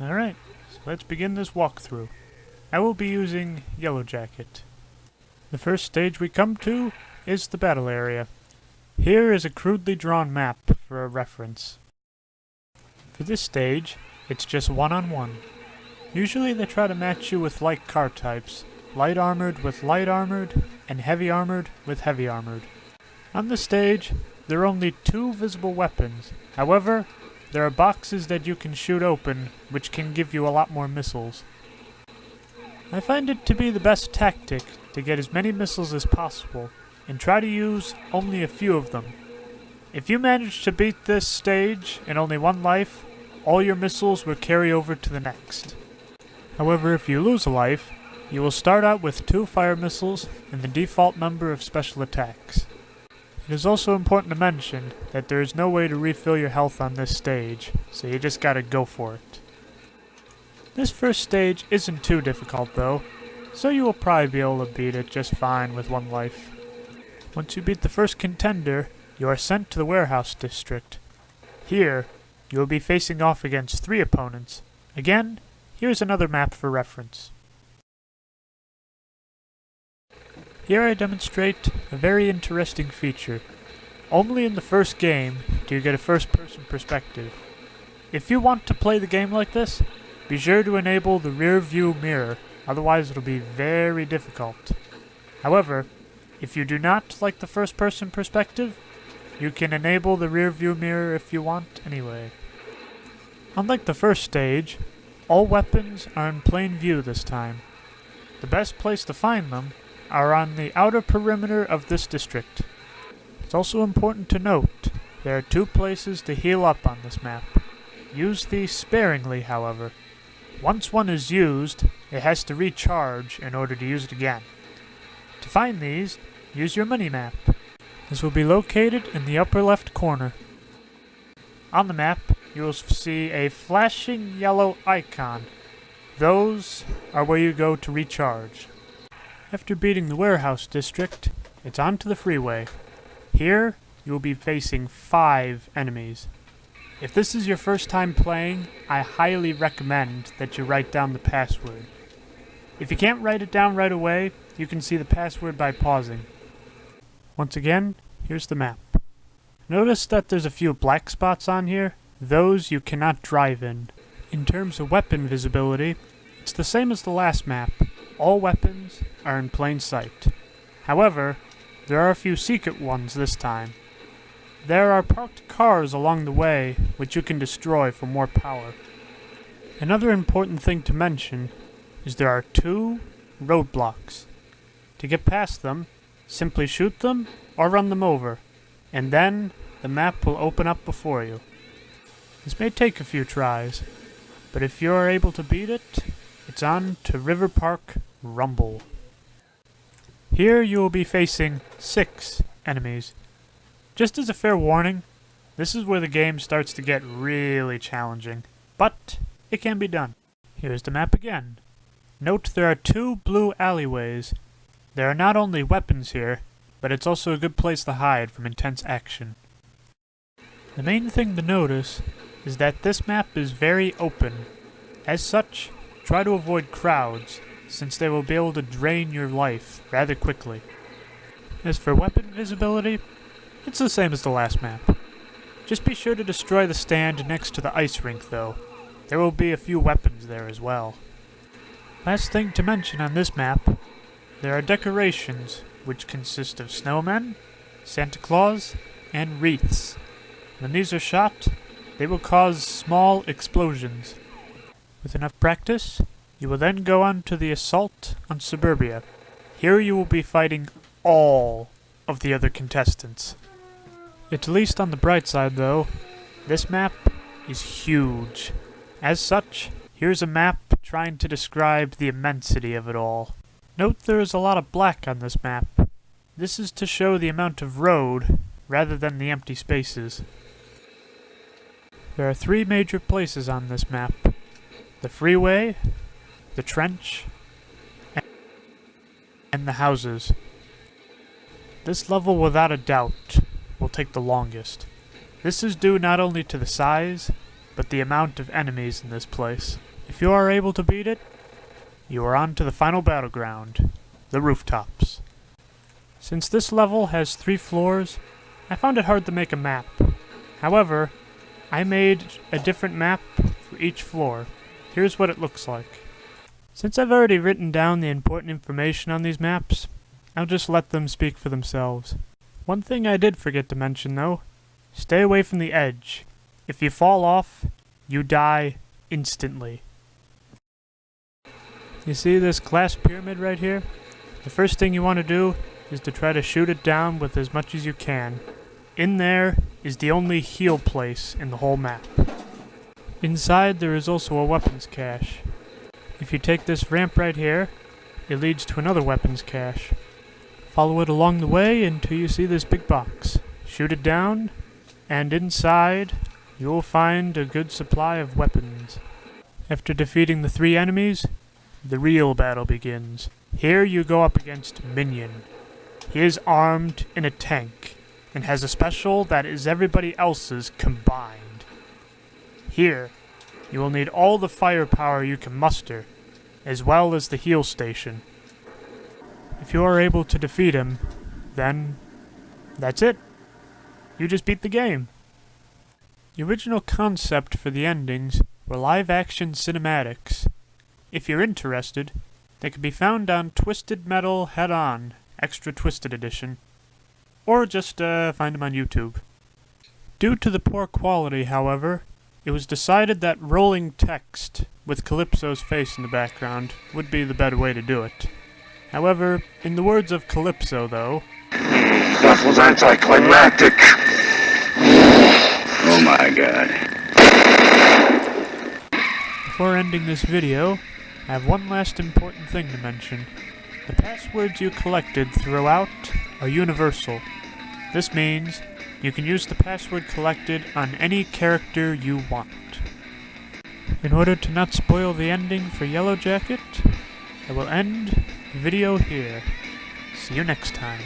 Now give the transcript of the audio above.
Alright, so let's begin this walkthrough. I will be using Yellow Jacket. The first stage we come to is the battle area. Here is a crudely drawn map for a reference. For this stage, it's just one-on-one. Usually they try to match you with like car types, light armored with light armored, and heavy armored with heavy armored. On this stage, there are only two visible weapons. However, there are boxes that you can shoot open, which can give you a lot more missiles. I find it to be the best tactic to get as many missiles as possible, and try to use only a few of them. If you manage to beat this stage in only one life, all your missiles will carry over to the next. However, if you lose a life, you will start out with 2 fire missiles and the default number of special attacks. It is also important to mention that there is no way to refill your health on this stage, so you just gotta go for it. This first stage isn't too difficult though, so you will probably be able to beat it just fine with 1 life. Once you beat the first contender, you are sent to the warehouse district. Here, you will be facing off against 3 opponents. Again, here's another map for reference. Here I demonstrate a very interesting feature. Only in the first game do you get a first-person perspective. If you want to play the game like this, be sure to enable the rear view mirror, otherwise it'll be very difficult. However, if you do not like the first-person perspective, you can enable the rear view mirror if you want anyway. Unlike the first stage, all weapons are in plain view this time. The best place to find them are on the outer perimeter of this district. It's also important to note, there are 2 places to heal up on this map. Use these sparingly, however. Once one is used, it has to recharge in order to use it again. To find these, use your mini-map. This will be located in the upper left corner. On the map, you will see a flashing yellow icon. Those are where you go to recharge. After beating the warehouse district, it's on to the freeway. Here, you will be facing 5 enemies. If this is your first time playing, I highly recommend that you write down the password. If you can't write it down right away, you can see the password by pausing. Once again, here's the map. Notice that there's a few black spots on here. Those you cannot drive in. In terms of weapon visibility, it's the same as the last map. All weapons are in plain sight. However, there are a few secret ones this time. There are parked cars along the way, which you can destroy for more power. Another important thing to mention is there are 2 roadblocks. To get past them, simply shoot them or run them over, and then the map will open up before you. This may take a few tries, but if you are able to beat it, it's on to River Park Rumble. Here you will be facing 6 enemies. Just as a fair warning, this is where the game starts to get really challenging, but it can be done. Here's the map again. Note there are 2 blue alleyways. There are not only weapons here, but it's also a good place to hide from intense action. The main thing to notice is that this map is very open. As such, try to avoid crowds, since they will be able to drain your life rather quickly. As for weapon visibility, it's the same as the last map. Just be sure to destroy the stand next to the ice rink though. There will be a few weapons there as well. Last thing to mention on this map, there are decorations which consist of snowmen, Santa Claus, and wreaths. When these are shot, they will cause small explosions. With enough practice, you will then go on to the assault on Suburbia. Here you will be fighting all of the other contestants. At least on the bright side though, this map is huge. As such, here's a map trying to describe the immensity of it all. Note there is a lot of black on this map. This is to show the amount of road rather than the empty spaces. There are 3 major places on this map: the freeway, the trench, and the houses. This level, without a doubt, will take the longest. This is due not only to the size, but the amount of enemies in this place. If you are able to beat it, you are on to the final battleground, the rooftops. Since this level has 3 floors, I found it hard to make a map. However, I made a different map for each floor. Here's what it looks like. Since I've already written down the important information on these maps, I'll just let them speak for themselves. One thing I did forget to mention though, stay away from the edge. If you fall off, you die instantly. You see this glass pyramid right here? The first thing you want to do is to try to shoot it down with as much as you can. In there is the only heal place in the whole map. Inside there is also a weapons cache. If you take this ramp right here, it leads to another weapons cache. Follow it along the way until you see this big box. Shoot it down, and inside you will find a good supply of weapons. After defeating the 3 enemies, the real battle begins. Here you go up against Minion. He is armed in a tank, and has a special that is everybody else's combined. Here, you will need all the firepower you can muster, as well as the heal station. If you are able to defeat him, then that's it. You just beat the game. The original concept for the endings were live-action cinematics. If you're interested, they can be found on Twisted Metal Head-On, Extra Twisted Edition, or just find them on YouTube. Due to the poor quality, however, it was decided that rolling text with Calypso's face in the background would be the better way to do it. However, in the words of Calypso, though, that was anticlimactic. Oh my god. Before ending this video, I have one last important thing to mention. The passwords you collected throughout are universal. This means you can use the password collected on any character you want. In order to not spoil the ending for Yellow Jacket, I will end the video here. See you next time.